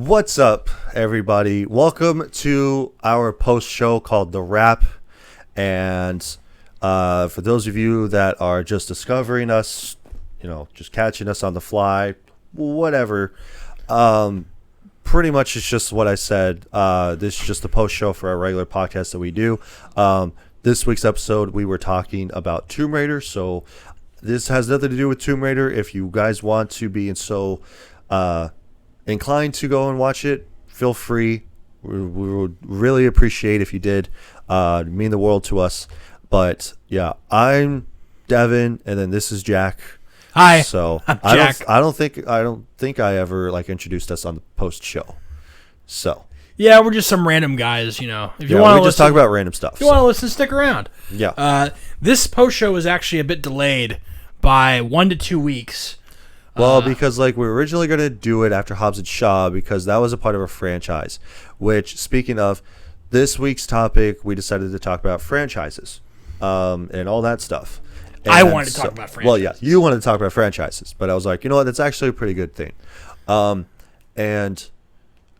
What's up, everybody? Welcome to our post show called The Wrap. And for those of you that are just discovering us, just catching us on the fly, whatever, pretty much it's just what I said. This is just the post show for our regular podcast that we do. This week's episode, we were talking about Tomb Raider. So this has nothing to do with Tomb Raider. If you guys want to be inclined to go and watch it, feel free. We would really appreciate if you did. It'd mean the world to us. But yeah, I'm Devin, and then this is Jack. Hi. So I'm Jack. I don't think I ever introduced us on the post show. So yeah, we're just some random guys, If you we want to just talk about random stuff. If you want to listen, stick around. Yeah. This post show was actually a bit delayed by 1 to 2 weeks. Well, because we were originally going to do it after Hobbs and Shaw because that was a part of a franchise. Which, speaking of, this week's topic, we decided to talk about franchises and all that stuff. And I wanted to talk about franchises. Well, yeah, you wanted to talk about franchises, but I was like, you know what, that's actually a pretty good thing. And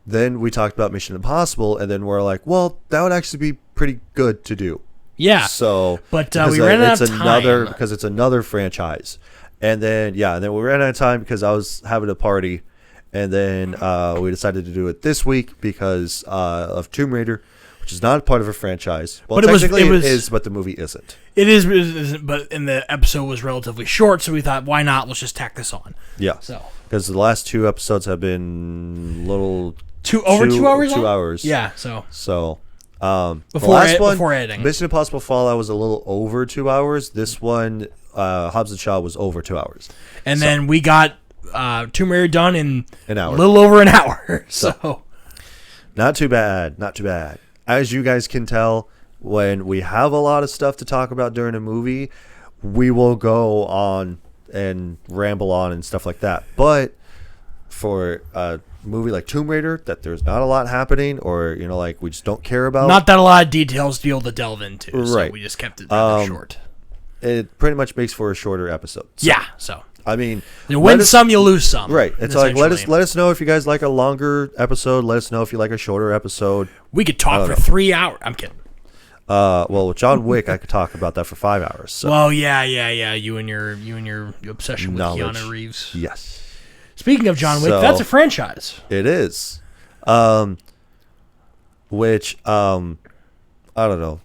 then we talked about Mission Impossible, and then we're like, well, that would actually be pretty good to do. Yeah. So, but we ran out of time because it's another franchise. And then we ran out of time because I was having a party, and then we decided to do it this week because of Tomb Raider, which is not part of a franchise. Well, but technically it is, but the movie isn't. It is, but the episode was relatively short, so we thought, why not? Let's just tack this on. Yeah. So because the last two episodes have been over 2 hours. 2 hours. Yeah. So. Before editing, Mission Impossible Fallout was a little over 2 hours. This one, Hobbs and Shaw, was over 2 hours. And then we got Tomb Raider done in an hour, a little over an hour. So not too bad. Not too bad. As you guys can tell, when we have a lot of stuff to talk about during a movie, we will go on and ramble on and stuff like that. But for movie like Tomb Raider that there's not a lot happening, or we just don't care about, not that a lot of details to be able to delve into, right? So we just kept it rather short. It pretty much makes for a shorter episode. So, yeah. So I mean, you win some, you lose some. Right. It's like let us know if you guys like a longer episode. Let us know if you like a shorter episode. We could talk for 3 hours. I'm kidding. Well, with John Wick, I could talk about that for 5 hours. So. Well, yeah. You and your obsession with Keanu Reeves. Yes. Speaking of John Wick, that's a franchise. It is. Which I don't know.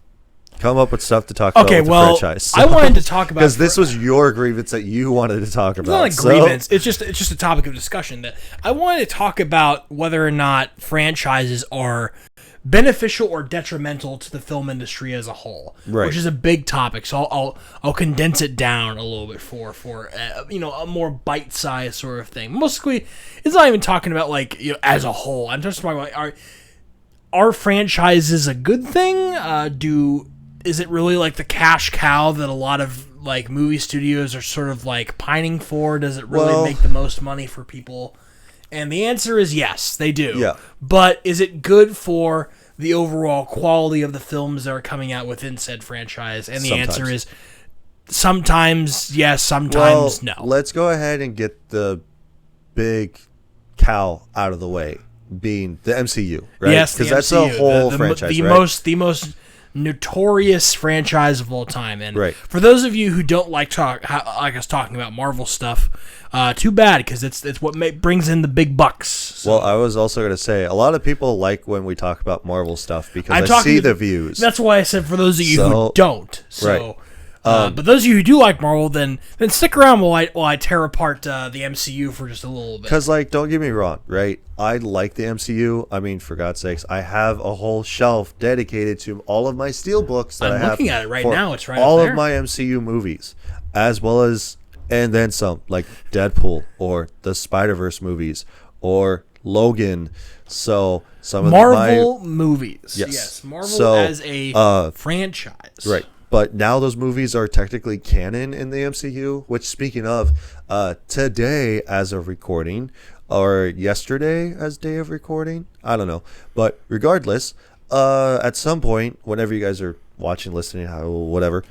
Come up with stuff to talk about with the franchise. So. I wanted to talk about because this was your grievance that you wanted to talk about. It's not a grievance. It's just a topic of discussion that I wanted to talk about whether or not franchises are beneficial or detrimental to the film industry as a whole, right? Which is a big topic. So I'll condense it down a little bit for a more bite-sized sort of thing. Mostly, it's not even talking about as a whole. I'm just talking about are franchises a good thing? Is it really the cash cow that a lot of movie studios are sort of pining for? Does it really make the most money for people? And the answer is yes, they do. Yeah. But is it good for the overall quality of the films that are coming out within said franchise? And the answer is sometimes yes, sometimes no. Let's go ahead and get the big cow out of the way, being the MCU, right? Yes, because that's a whole franchise, right? The most notorious franchise of all time. And right. For those of you who don't like us talking about Marvel stuff, too bad, because it's what brings in the big bucks. So. Well, I was also going to say, a lot of people like when we talk about Marvel stuff because I see the views. That's why I said for those of you who don't. So, right. But those of you who do like Marvel, then stick around while I tear apart the MCU for just a little bit. Because, don't get me wrong, right? I like the MCU. I mean, for God's sakes, I have a whole shelf dedicated to all of my steelbooks that I have. I'm looking at it right now. It's right all up there. Of my MCU movies, as well as, and then some, like Deadpool or the Spider-Verse movies or Logan. So some of Marvel movies. Yes. Marvel as a franchise. Right. But now those movies are technically canon in the MCU, which, speaking of, today as of recording, or yesterday as day of recording, I don't know. But regardless, at some point, whenever you guys are watching, listening, whatever,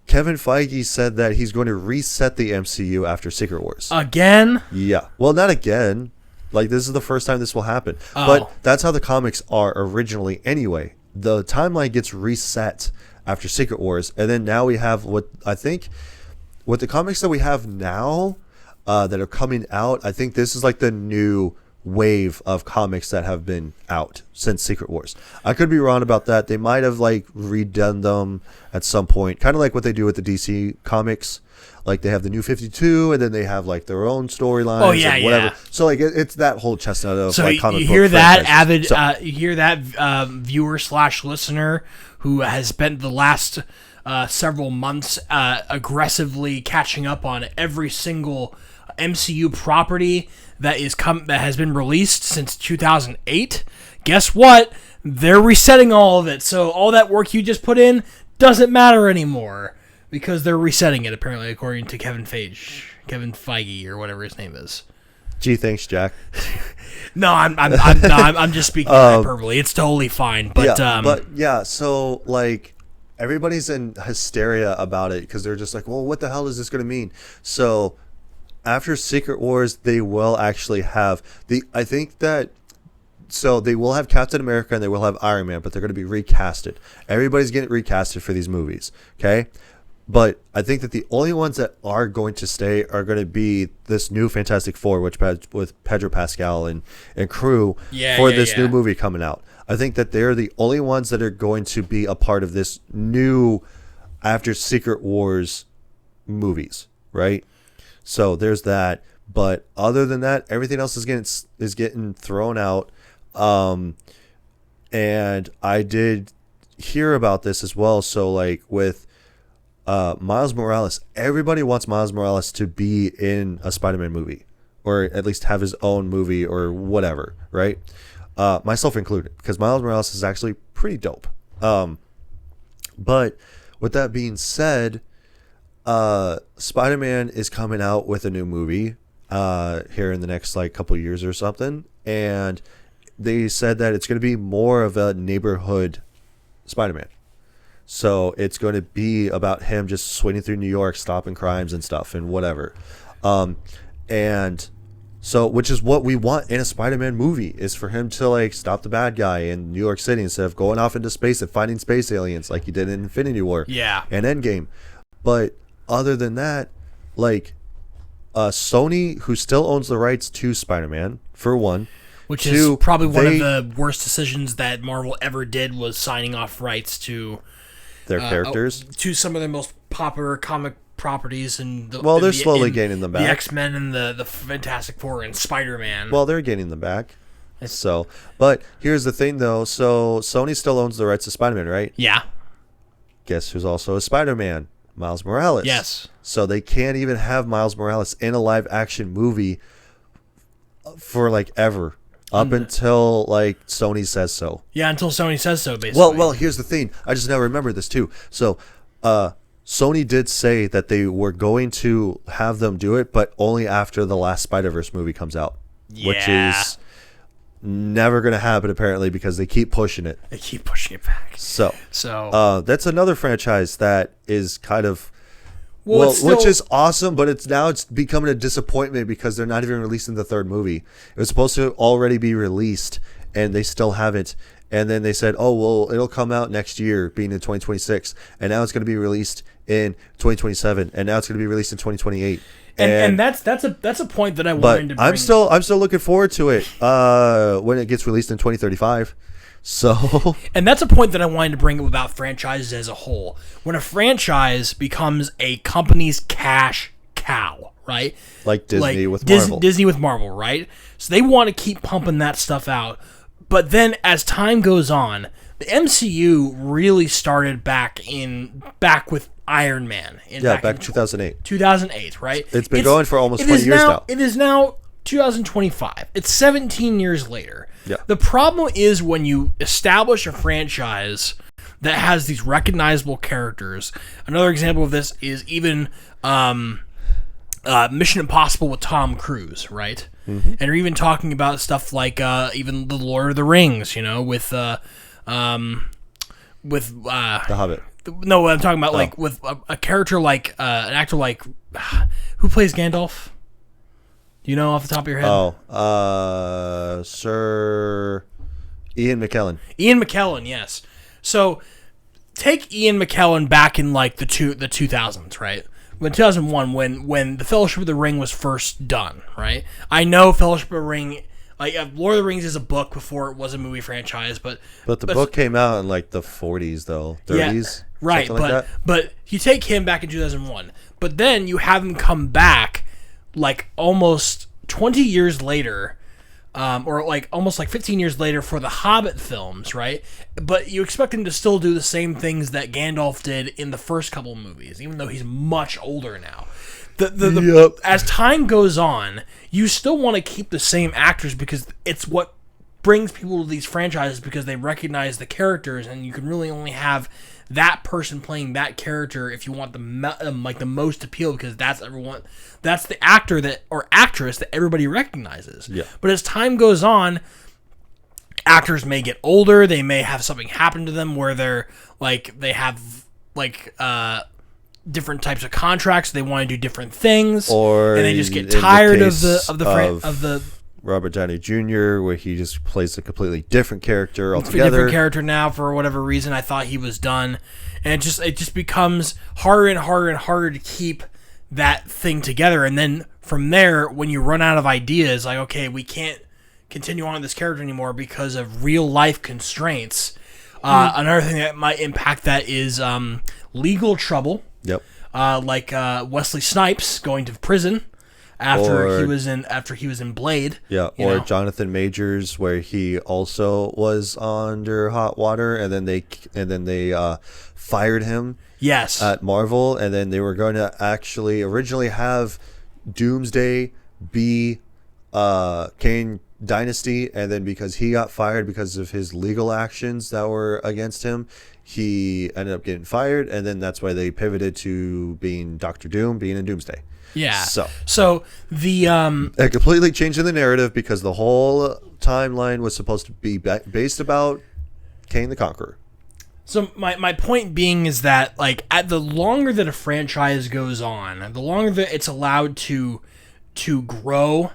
Kevin Feige said that he's going to reset the MCU after Secret Wars. Again? Yeah. Well, not again. Like, this is the first time this will happen. Oh. But that's how the comics are originally anyway. The timeline gets reset after Secret Wars, and then now we have what the comics that we have now that are coming out. I think this is like the new wave of comics that have been out since Secret Wars. I could be wrong about that. They might have like redone them at some point, kind of like what they do with the DC comics. Like, they have the New 52, and then they have like their own storylines. Oh yeah, and whatever. yeah. So like it's that whole chestnut of So like comic you book hear that franchises. you hear that viewer / listener who has spent the last several months aggressively catching up on every single MCU property that has been released since 2008. Guess what? They're resetting all of it. So all that work you just put in doesn't matter anymore because they're resetting it, apparently, according to Kevin Feige, or whatever his name is. Gee, thanks, Jack. No, I'm just speaking hyperbole. It's totally fine. But yeah, so like everybody's in hysteria about it because they're just like, well, what the hell is this going to mean? So after Secret Wars, they will actually have they will have Captain America and they will have Iron Man, but they're going to be recasted. Everybody's getting recasted for these movies, okay? But I think that the only ones that are going to stay are going to be this new Fantastic Four, with Pedro Pascal and crew this new movie coming out. I think that they're the only ones that are going to be a part of this new after Secret Wars movies, right? So there's that. But other than that, everything else is getting thrown out. And I did hear about this as well. So like with Miles Morales, everybody wants Miles Morales to be in a Spider-Man movie, or at least have his own movie or whatever, right? Myself included, because Miles Morales is actually pretty dope. But with that being said, Spider-Man is coming out with a new movie here in the next like couple years or something, and they said that it's going to be more of a neighborhood Spider-Man. So it's going to be about him just swinging through New York, stopping crimes and stuff and whatever. And so, which is what we want in a Spider-Man movie, is for him to like stop the bad guy in New York City instead of going off into space and finding space aliens like he did in Infinity War and Endgame. But other than that, like Sony, who still owns the rights to Spider-Man, for one. Which is probably one of the worst decisions that Marvel ever did, was signing off rights to their characters, to some of their most popular comic properties, and they're slowly gaining them back. The X-Men and the Fantastic Four and Spider-Man. Well, they're gaining them back. So, but here's the thing, though. So Sony still owns the rights to Spider-Man, right? Yeah. Guess who's also a Spider-Man? Miles Morales. Yes. So they can't even have Miles Morales in a live-action movie for like ever. Up until like Sony says so. Yeah, until Sony says so, basically. Well, here's the thing. I just now remember this too. So, Sony did say that they were going to have them do it, but only after the last Spider-Verse movie comes out, which is never going to happen apparently, because they keep pushing it. They keep pushing it back. So that's another franchise that is kind of. Well, which is awesome, but it's becoming a disappointment because they're not even releasing the third movie. It was supposed to already be released, and they still haven't. And then they said, "Oh, well, it'll come out next year, being in 2026." And now it's going to be released in 2027, and now it's going to be released in 2028. And that's a point that I wanted to bring. I'm still looking forward to it when it gets released in 2035. So, and that's a point that I wanted to bring up about franchises as a whole. When a franchise becomes a company's cash cow, right? Like Disney with Marvel. Disney with Marvel, right? So they want to keep pumping that stuff out. But then as time goes on, the MCU really started back with Iron Man. Back in 2008. 2008, right? It's been going for almost 20 years now. It is now 2025. It's 17 years later. Yeah. The problem is when you establish a franchise that has these recognizable characters. Another example of this is even Mission Impossible with Tom Cruise, right? Mm-hmm. And you're even talking about stuff like even the Lord of the Rings, with The Hobbit. No, I'm talking about like with a character like an actor like who plays Gandalf? Do you know off the top of your head? Sir Ian McKellen. Ian McKellen, yes. So take Ian McKellen back in like the 2000s, right? When 2001, when the Fellowship of the Ring was first done, right? I know Fellowship of the Ring, like Lord of the Rings, is a book before it was a movie franchise, but the book came out in like the 40s though, 30s, yeah, right? But you take him back in 2001, but then you have him come back like almost 20 years later. Or like almost like 15 years later for the Hobbit films, right? But you expect him to still do the same things that Gandalf did in the first couple movies, even though he's much older now. Yep. As time goes on, you still want to keep the same actors because it's what brings people to these franchises because they recognize the characters, and you can really only have that person playing that character if you want the most appeal because that's the actor that or actress that everybody recognizes. Yeah. But as time goes on, actors may get older, they may have something happen to them where they have different types of contracts, they want to do different things, or and they just get tired of the Robert Downey Jr., where he just plays a completely different character altogether. Different character now for whatever reason. I thought he was done, and it just becomes harder and harder and harder to keep that thing together. And then from there, when you run out of ideas, like okay, we can't continue on with this character anymore because of real life constraints. Another thing that might impact that is legal trouble. Yep. Like Wesley Snipes going to prison. After he was in Blade, yeah, or Jonathan Majors, where he also was under hot water, and then they fired him. Yes, at Marvel, and then they were going to actually originally have Doomsday be Kane Dynasty, and then because he got fired because of his legal actions that were against him, he ended up getting fired, and then that's why they pivoted to being Doctor Doom, being in Doomsday. Yeah. So the it completely changed the narrative because the whole timeline was supposed to be based about Kane the Conqueror. So my point being is that like at the longer that a franchise goes on, the longer that it's allowed to grow,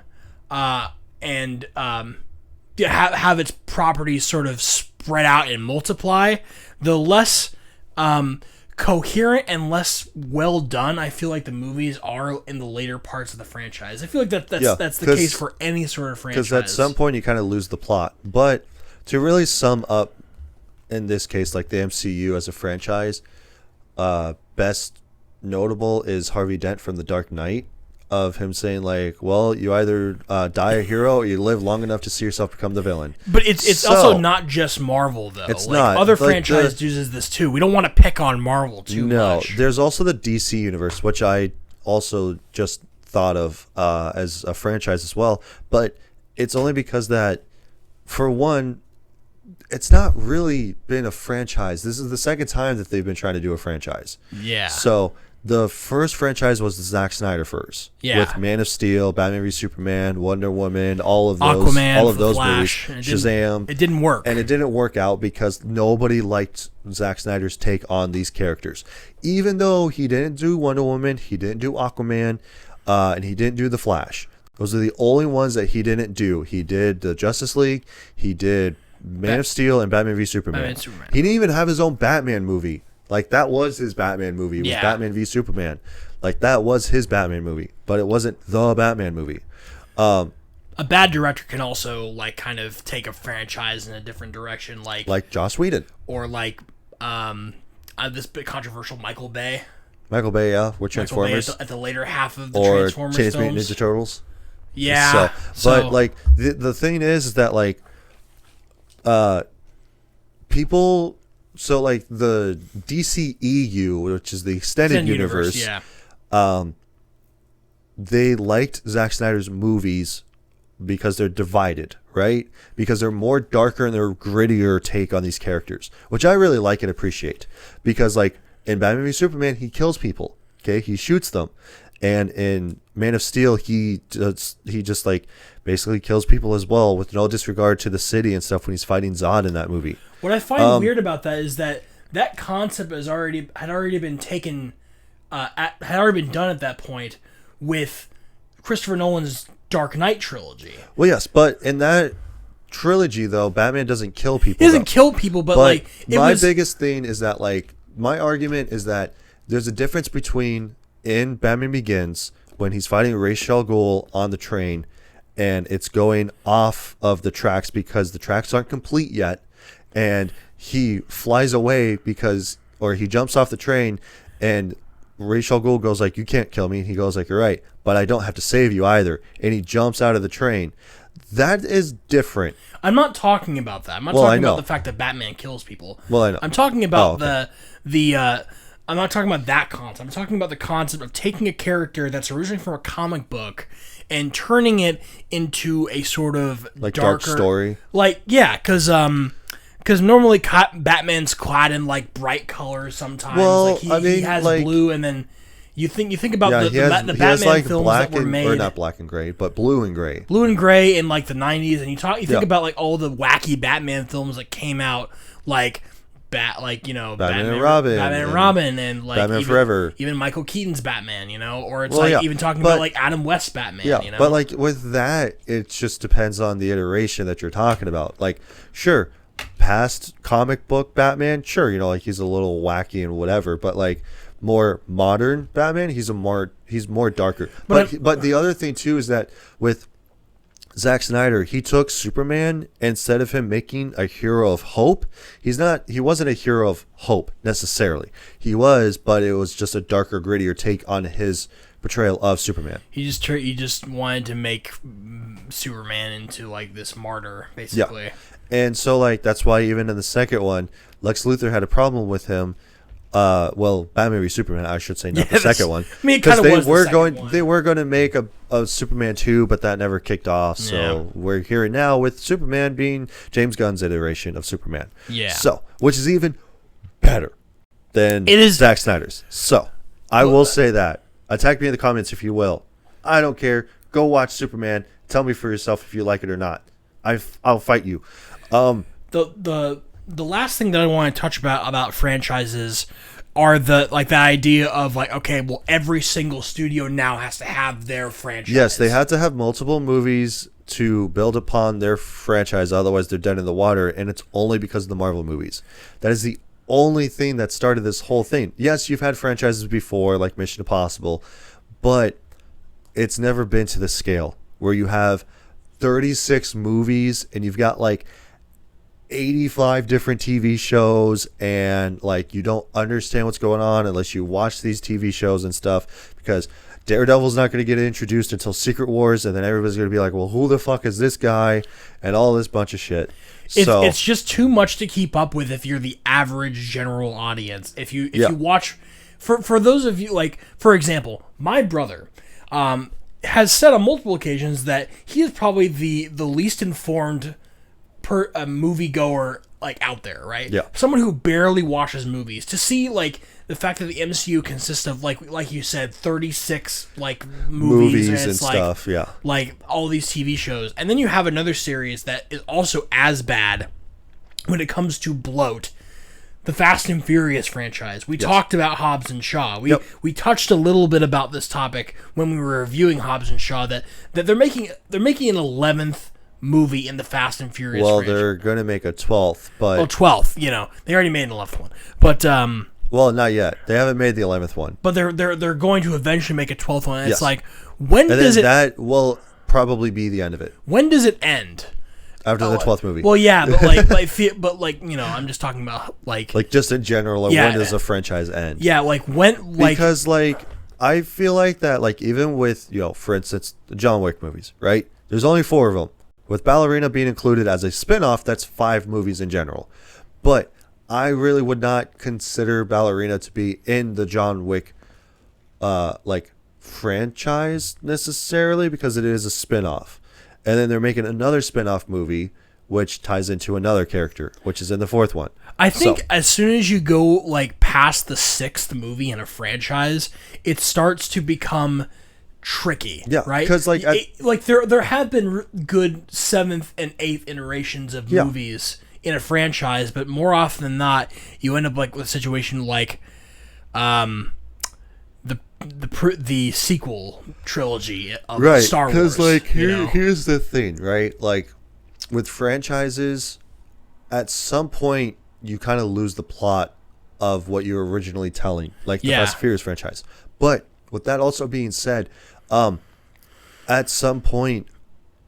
and have its properties sort of spread out and multiply, the less coherent and less well done I feel like the movies are in the later parts of the franchise. I feel like that's the case for any sort of franchise. Because at some point you kind of lose the plot. But to really sum up, in this case, like the MCU as a franchise, best notable is Harvey Dent from The Dark Knight, of him saying like, well, you either die a hero or you live long enough to see yourself become the villain. But it's also not just Marvel though. It's like, not. Other like franchises uses this too. We don't want to pick on Marvel too much. No, there's also the DC universe, which I also just thought of as a franchise as well. But it's only because that, for one, it's not really been a franchise. This is the second time that they've been trying to do a franchise. Yeah. So the first franchise was the Zack Snyder first. Yeah. With Man of Steel, Batman v Superman, Wonder Woman, all of those, Aquaman, all of those Flash, movies, Shazam. It didn't work. And it didn't work out because nobody liked Zack Snyder's take on these characters. Even though he didn't do Wonder Woman, he didn't do Aquaman, and he didn't do The Flash. Those are the only ones that he didn't do. He did the Justice League, he did Man of Steel, and Batman v Superman. He didn't even have his own Batman movie. Like, that was his Batman movie. It was Batman v Superman. Like, that was his Batman movie. But it wasn't the Batman movie. A bad director can also, like, kind of take a franchise in a different direction. Like Joss Whedon. Or, like, this bit controversial Michael Bay. Michael Bay, yeah. With Transformers. At the later half of the Transformers Teenage films. Mutant Ninja Turtles. Yeah. But, like, the thing is that, like, people... So, like, the DCEU, which is the extended universe, they liked Zack Snyder's movies because they're divided, right? Because they're more darker and they're grittier take on these characters, which I really like and appreciate. Because, like, in Batman v Superman, he kills people, okay? He shoots them. And in Man of Steel, he just like basically kills people as well, with no disregard to the city and stuff when he's fighting Zod in that movie. What I find weird about that is that concept had already been taken, had already been done at that point with Christopher Nolan's Dark Knight trilogy. Well, yes, but in that trilogy, though, Batman doesn't kill people. He doesn't kill people, but like my biggest thing is that, like, my argument is that there's a difference between in Batman Begins when he's fighting Ra's al Ghul on the train, and it's going off of the tracks because the tracks aren't complete yet, and he flies away or he jumps off the train, and Ra's al Ghul goes like, "You can't kill me." And he goes like, "You're right, but I don't have to save you either." And he jumps out of the train. That is different. I'm not talking about that. I'm not talking about the fact that Batman kills people. Well, I know. I'm talking about I'm not talking about that concept. I'm talking about the concept of taking a character that's originally from a comic book and turning it into a sort of like darker, dark story. Like, yeah, because normally Batman's clad in like bright colors sometimes. Well, like he has like, blue, and then you think about the Batman like films black that were made, or not black and gray, but blue and gray. Blue and gray in like the 90s, and you think about like all the wacky Batman films that came out, like Batman and Robin, and like Batman Forever, even Michael Keaton's Batman, or it's even talking about like Adam West's Batman, But like with that, it just depends on the iteration that you're talking about. Like, sure, past comic book Batman, sure, like he's a little wacky and whatever, but like more modern Batman, he's more darker. But the other thing too is that with Zack Snyder, he took Superman, instead of him making a hero of hope, he wasn't a hero of hope necessarily. He was, but it was just a darker, grittier take on his portrayal of Superman. He just wanted to make Superman into like this martyr, basically. Yeah. And so like that's why even in the second one, Lex Luthor had a problem with him. Batman v Superman, I should say, not the second one. I mean, it kind of was the second one. They were going to make a Superman 2, but that never kicked off. So we're here now with Superman being James Gunn's iteration of Superman. Yeah. So, which is even better than Zack Snyder's. So, I will say that. Attack me in the comments if you will. I don't care. Go watch Superman. Tell me for yourself if you like it or not. I'll fight you. The last thing that I want to touch about franchises are the idea of like, okay, well, every single studio now has to have their franchise. Yes, they have to have multiple movies to build upon their franchise, otherwise they're dead in the water, and it's only because of the Marvel movies. That is the only thing that started this whole thing. Yes, you've had franchises before, like Mission Impossible, but it's never been to the scale where you have 36 movies and you've got like 85 different TV shows, and like you don't understand what's going on unless you watch these TV shows and stuff, because Daredevil's not going to get introduced until Secret Wars, and then everybody's going to be like, well, who the fuck is this guy, and all this bunch of shit. It's just too much to keep up with if you're the average general audience. If you watch, for those of you, like, for example, my brother has said on multiple occasions that he is probably the least informed a moviegoer like out there, right? Yeah. Someone who barely watches movies, to see like the fact that the MCU consists of like you said 36 like movies and stuff, yeah. Like all these TV shows, and then you have another series that is also as bad when it comes to bloat. The Fast and Furious franchise. We talked about Hobbs and Shaw. We touched a little bit about this topic when we were reviewing Hobbs and Shaw, that they're making an 11th movie in the Fast and Furious franchise. They're going to make a 12th, but 12th, they already made an 11th one. But not yet. They haven't made the 11th one. But they're going to eventually make a 12th one. And yes. It's like, when does it... that will probably be the end of it. When does it end? After the 12th movie. Well, yeah, but I'm just talking about like just in general, when does a franchise end? Yeah, like when, like, because like I feel like that, like even with for instance, the John Wick movies, right? There's only 4 of them. With Ballerina being included as a spin-off, that's 5 movies in general. But I really would not consider Ballerina to be in the John Wick franchise necessarily, because it is a spin-off. And then they're making another spin-off movie which ties into another character, which is in the 4th one. I think as soon as you go like past the 6th movie in a franchise, it starts to become tricky, right? Because there have been good 7th and 8th iterations of movies in a franchise, but more often than not, you end up like with a situation like the the sequel trilogy of Right, Star Wars. because like you know? here's the thing, right? Like with franchises, at some point you kind of lose the plot of what you were originally telling, like the Yeah. Fast and Furious franchise. But with that also being said, at some point,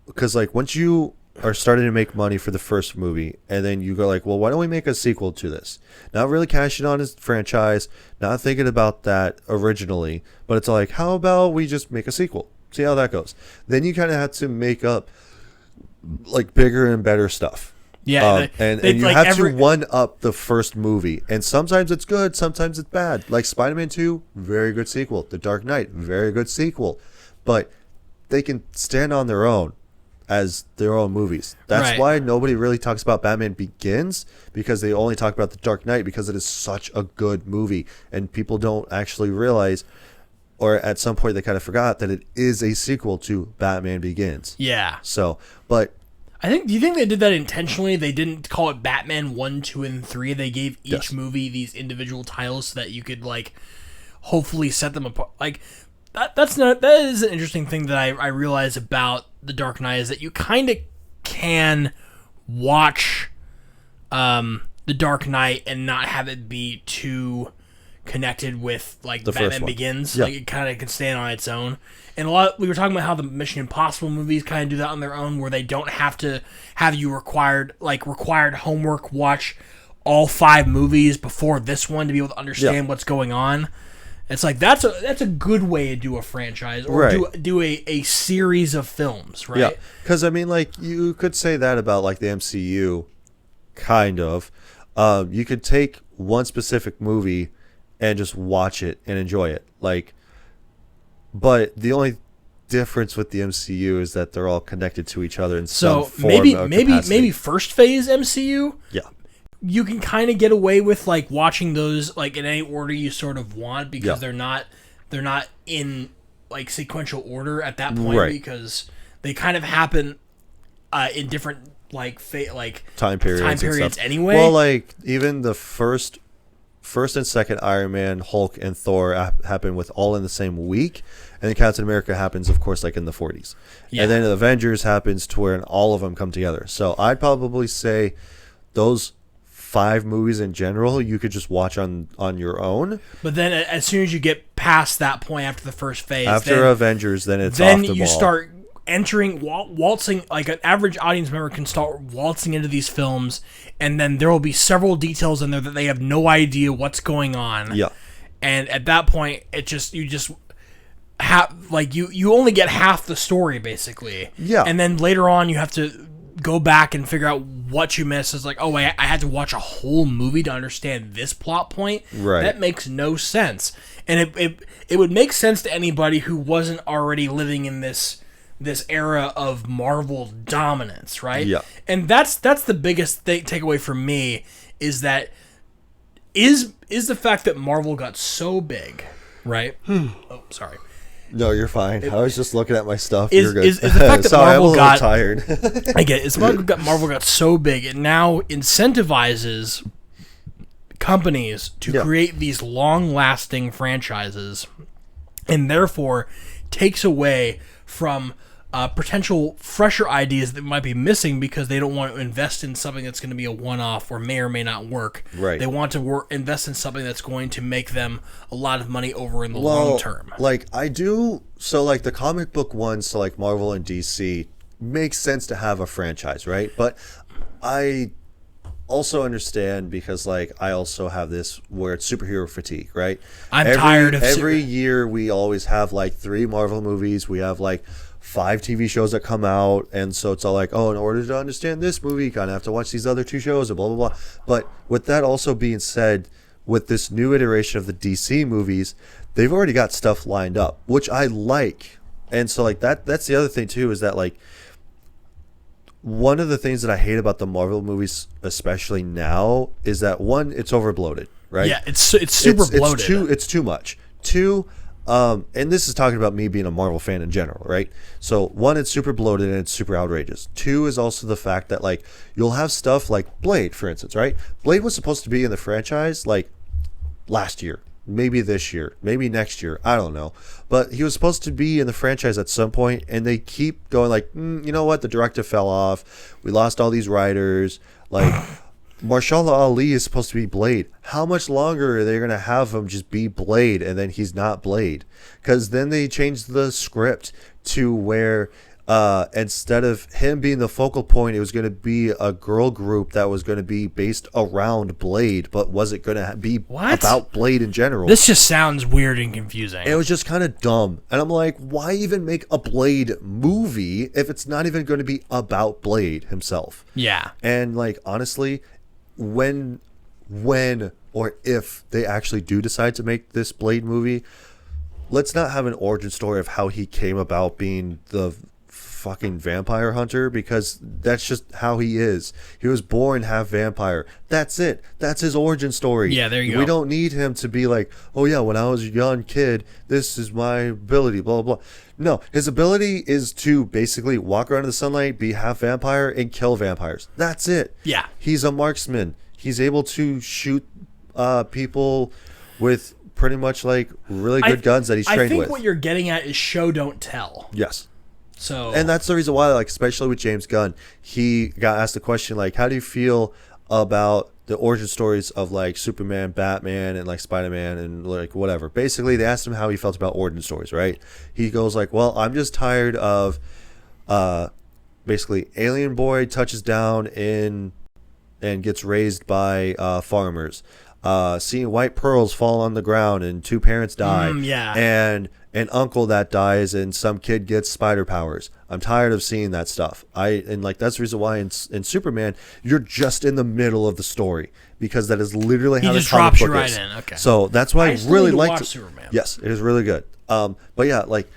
because like once you are starting to make money for the first movie, and then you go like, well, why don't we make a sequel to this? Not really cashing on his franchise, not thinking about that originally, but it's like, how about we just make a sequel? See how that goes. Then you kind of have to make up like bigger and better stuff. Yeah, and you like have to one up the first movie, and sometimes it's good, sometimes it's bad. Like Spider-Man 2, very good sequel. The Dark Knight, very good sequel, but they can stand on their own as their own movies. That's Right. why nobody really talks about Batman Begins, because they only talk about The Dark Knight, because it is such a good movie, and people don't actually realize, or at some point they kind of forgot that it is a sequel to Batman Begins. Yeah. So, but Do you think they did that intentionally? They didn't call it Batman 1, 2, and 3. They gave each Yes. movie these individual titles so that you could like hopefully set them apart. Like that is an interesting thing that I realize about The Dark Knight, is that you kind of can watch The Dark Knight and not have it be too connected with like The first Batman one. Begins. Yeah. Like it kind of can stand on its own. And we were talking about how the Mission Impossible movies kind of do that on their own, where they don't have to have you required homework watch all 5 movies before this one to be able to understand what's going on. It's like that's a good way to do a franchise, or Right. do a series of films, right? yeah, because I mean, like you could say that about like the MCU, kind of. You could take one specific movie and just watch it and enjoy it, like. But the only difference with the MCU is that they're all connected to each other in some So form maybe or maybe capacity. maybe first phase MCU, Yeah, you can kind of get away with like watching those like in any order you sort of want, because Yeah. they're not in like sequential order at that point, Right. because they kind of happen in different like time periods. and stuff. anyway. Well, like even the first and second Iron Man, Hulk, and Thor happen with all in the same week, and then Captain America happens, of course, like in the 40s, Yeah. and then Avengers happens to where all of them come together. So I'd probably say those 5 movies in general you could just watch on your own. But then as soon as you get past that point after the first phase, After then, Avengers, then it's then off the you ball. start entering waltzing, like an average audience member can start waltzing into these films, and then there will be several details in there that they have no idea what's going on. Yeah. And at that point you just have like you only get half the story basically. Yeah. And then later on you have to go back and figure out what you missed. It's like, oh, I had to watch a whole movie to understand this plot point. Right. That makes no sense. And it would make sense to anybody who wasn't already living in this era of Marvel dominance, right? Yeah. And that's the biggest takeaway for me, is that is the fact that Marvel got so big, right? Oh, sorry. No, you're fine. I was just looking at my stuff. Is- You're good. is the fact that Sorry, Marvel I'm a got- little tired. I get it. It's Marvel got so big, it now incentivizes companies to Yeah. create these long-lasting franchises, and therefore takes away from potential fresher ideas that might be missing, because they don't want to invest in something that's going to be a one-off or may not work. Right. They want to invest in something that's going to make them a lot of money over in the long term. Like I do, so like the comic book ones, so like Marvel and DC, makes sense to have a franchise, right? But I also understand, because like I also have this where it's superhero fatigue, right? I'm tired of every year we always have like 3 Marvel movies, we have like 5 TV shows that come out, and so it's all like, oh, in order to understand this movie, you kind of have to watch these other 2 shows and blah blah blah. But with that also being said, with this new iteration of the DC movies, they've already got stuff lined up, which I like. And so like that's the other thing too, is that like one of the things that I hate about the Marvel movies, especially now, is that one, it's overbloated, right? Yeah, it's super bloated. It's too much. 2, and this is talking about me being a Marvel fan in general, right? So 1, it's super bloated and it's super outrageous. 2 is also the fact that like you'll have stuff like Blade, for instance, right? Blade was supposed to be in the franchise like last year, maybe this year, maybe next year, I don't know. But he was supposed to be in the franchise at some point, and they keep going like, you know what, the director fell off. We lost all these writers. Like, Marshala Ali is supposed to be Blade. How much longer are they going to have him just be Blade and then he's not Blade? Because then they changed the script to where instead of him being the focal point, it was going to be a girl group that was going to be based around Blade, but was it going to be about Blade in general? This just sounds weird and confusing. It was just kind of dumb. And I'm like, why even make a Blade movie if it's not even going to be about Blade himself? Yeah. And like, honestly, when or if they actually do decide to make this Blade movie, let's not have an origin story of how he came about being the fucking vampire hunter, because that's just how he is. He was born half vampire. That's it. That's his origin story. Yeah, there you go. We don't need him to be like, oh yeah, when I was a young kid, this is my ability, blah, blah, blah. No, his ability is to basically walk around in the sunlight, be half vampire, and kill vampires. That's it. Yeah. He's a marksman. He's able to shoot people with pretty much like really good guns that he's trained with. I think what you're getting at is show don't tell. Yes. So, and that's the reason why, like, especially with James Gunn, he got asked the question, like, how do you feel about the origin stories of, like, Superman, Batman, and, like, Spider-Man, and, like, whatever. Basically, they asked him how he felt about origin stories, right? He goes, like, well, I'm just tired of, basically, alien boy touches down and gets raised by farmers. Seeing white pearls fall on the ground and two parents die. Yeah. And an uncle that dies and some kid gets spider powers. I'm tired of seeing that stuff. That's the reason why in Superman you're just in the middle of the story, because that is literally how the comic book is. In. Okay. So that's why I really liked Superman. Yes, it is really good. But yeah, like,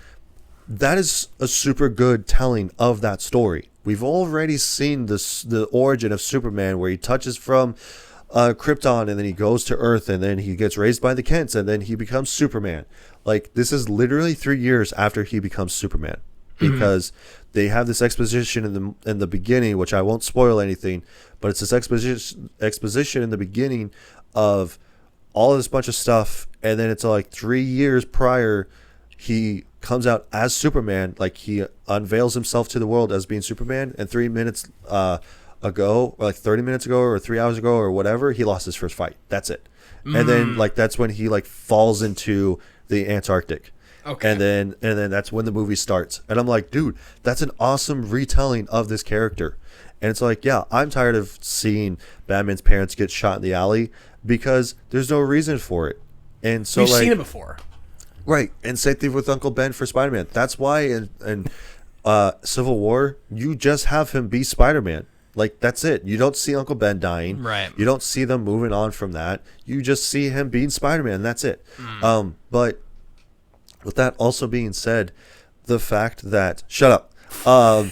that is a super good telling of that story. We've already seen the origin of Superman, where he touches from Krypton and then he goes to Earth and then he gets raised by the Kents and then he becomes Superman. Like, this is literally 3 years after he becomes Superman, because they have this exposition in the beginning, which I won't spoil anything, but it's this exposition in the beginning of all of this bunch of stuff, and then it's like 3 years prior he comes out as Superman, like he unveils himself to the world as being Superman, and 3 minutes ago, or like 30 minutes ago or 3 hours ago or whatever, he lost his first fight. That's it. And then like that's when he like falls into the Antarctic. Okay. And then that's when the movie starts. And I'm like, dude, that's an awesome retelling of this character. And it's like, yeah, I'm tired of seeing Batman's parents get shot in the alley because there's no reason for it. And so we've seen it before. Right. And same thing with Uncle Ben for Spider-Man. That's why in Civil War, you just have him be Spider-Man. Like, that's it. You don't see Uncle Ben dying. Right. You don't see them moving on from that. You just see him being Spider-Man. That's it. But with that also being said, the fact that... Shut up. When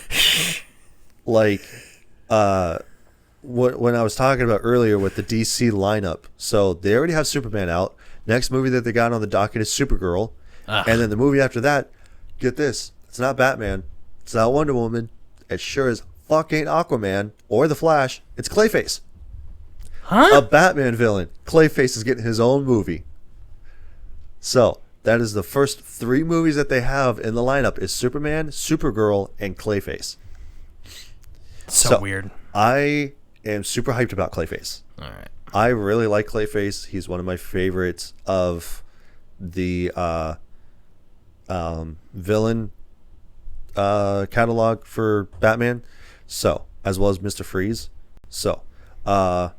I was talking about earlier with the DC lineup, so they already have Superman out. Next movie that they got on the docket is Supergirl. And then the movie after that, get this, it's not Batman. It's not Wonder Woman. It sure as fuck ain't Aquaman or The Flash. It's Clayface. Huh? A Batman villain. Clayface is getting his own movie. So that is the first 3 movies that they have in the lineup is Superman, Supergirl, and Clayface. So weird. I am super hyped about Clayface. All right. I really like Clayface. He's one of my favorites of the villain catalog for Batman. So, as well as Mr. Freeze. So, I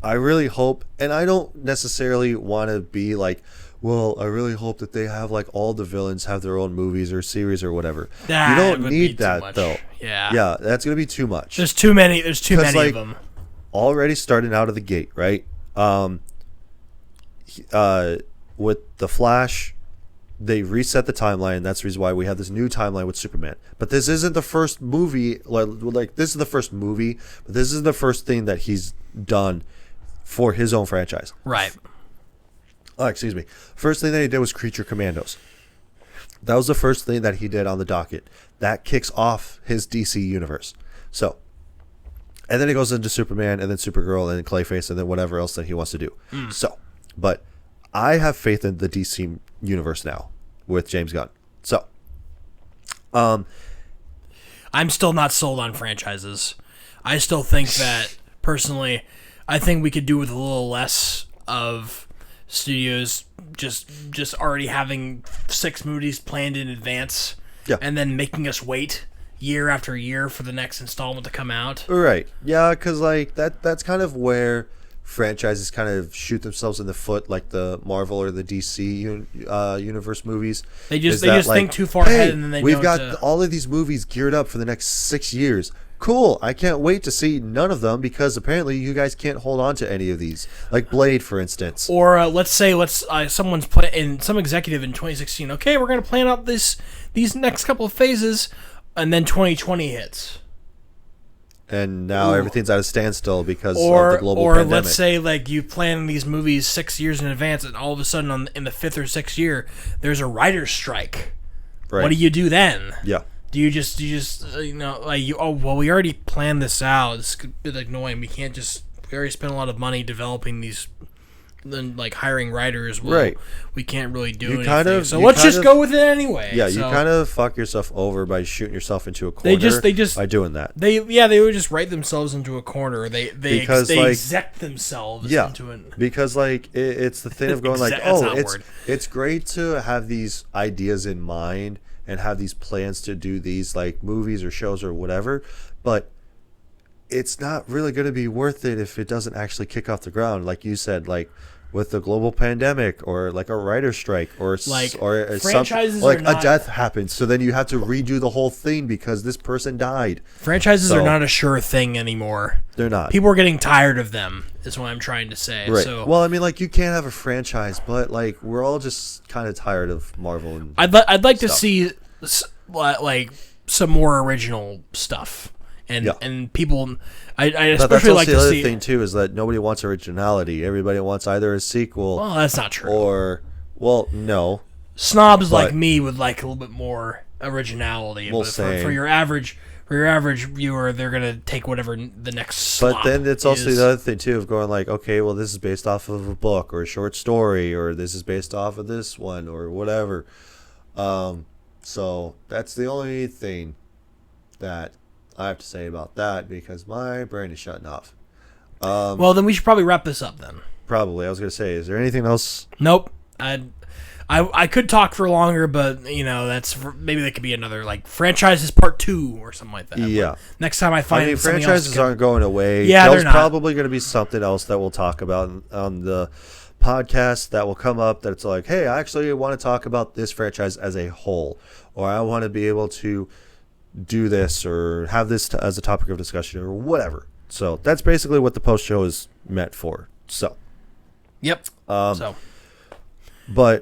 really hope, and I don't necessarily want to be like, well, I really hope that they have like all the villains have their own movies or series or whatever. You don't need that though. Yeah, that's gonna be too much. There's too many. There's too many of them. Already starting out of the gate, right? With the Flash, they reset the timeline. That's the reason why we have this new timeline with Superman. But this isn't the first movie. Like this is the first movie, but this is the first thing that he's done for his own franchise. Right. Oh, excuse me. First thing that he did was Creature Commandos. That was the first thing that he did on the docket. That kicks off his DC universe. So, and then he goes into Superman, and then Supergirl, and then Clayface, and then whatever else that he wants to do. So, but I have faith in the DC universe now with James Gunn. So, I'm still not sold on franchises. I still think that, personally, I think we could do with a little less of studios just already having 6 movies planned in advance, and then making us wait year after year for the next installment to come out. Right. Yeah, because like that's kind of where franchises kind of shoot themselves in the foot, like the Marvel or the DC universe movies. They just think too far ahead, and then they we've got all of these movies geared up for the next 6 years. Cool. I can't wait to see none of them because apparently you guys can't hold on to any of these, like Blade, for instance. Or let's say someone's some executive in 2016. Okay, we're going to plan out these next couple of phases, and then 2020 hits. And now everything's at a standstill because of the global pandemic. Or let's say like you plan these movies 6 years in advance, and all of a sudden in the 5th or 6th year, there's a writer's strike. Right. What do you do then? Yeah. Do you just we already planned this out. It's a bit annoying. We already spent a lot of money developing these, then like hiring writers. Well, right. We can't really do anything. So let's just go with it anyway. Yeah, you kind of fuck yourself over by shooting yourself into a corner. They just by doing that. They would just write themselves into a corner. They exec themselves into it. Because like it's the thing of going like, it's great to have these ideas in mind and have these plans to do these like movies or shows or whatever, but it's not really going to be worth it if it doesn't actually kick off the ground, like you said, like with the global pandemic or like a writer's strike or franchises like a death happens, so then you have to redo the whole thing because this person died. Franchises are not a sure thing anymore. They're not. People are getting tired of them, is what I'm trying to say. Right. So, well, I mean, like you can't have a franchise, but like we're all just kind of tired of Marvel. And I'd like to see like some more original stuff. And people, I especially like to see. The other thing too is that nobody wants originality. Everybody wants either a sequel. Well, that's not true. Or, no. Snobs like me would like a little bit more originality. Well, but for your average viewer, they're gonna take whatever the next slop. But then it's also the other thing too of going like, okay, well, this is based off of a book or a short story, or this is based off of this one or whatever. So that's the only thing that I have to say about that because my brain is shutting off. Well, then we should probably wrap this up then. Probably. I was going to say, is there anything else? Nope. I could talk for longer, but maybe that could be another like franchises part 2 or something like that. Yeah. But next time I find franchises aren't going away. Yeah, There's they're not. Probably going to be something else that we'll talk about on the podcast that will come up that's like, hey, I actually want to talk about this franchise as a whole, or I want to be able to do this or have this as a topic of discussion or whatever. So that's basically what the post show is meant for. So, yep. But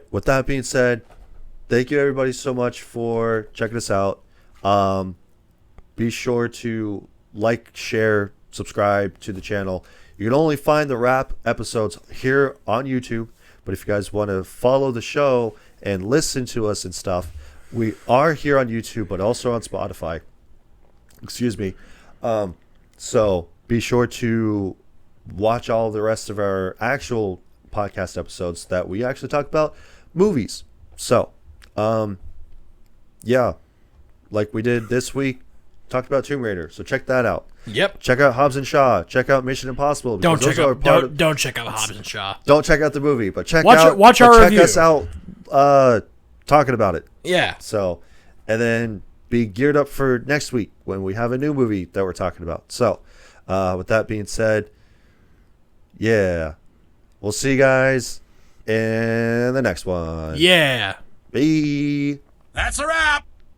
with that being said, thank you everybody so much for checking us out. Be sure to like, share, subscribe to the channel. You can only find the rap episodes here on YouTube, but if you guys want to follow the show and listen to us and stuff, we are here on YouTube, but also on Spotify. Excuse me. So be sure to watch all the rest of our actual podcast episodes that we actually talk about movies. So, yeah, like we did this week, talked about Tomb Raider. So check that out. Yep. Check out Hobbs and Shaw. Check out Mission Impossible. Don't check out Hobbs and Shaw. Don't check out the movie, but check review. us out talking about it. Yeah. So, and then be geared up for next week when we have a new movie that we're talking about. So, with that being said, yeah, we'll see you guys in the next one. Yeah. Bye. That's a wrap.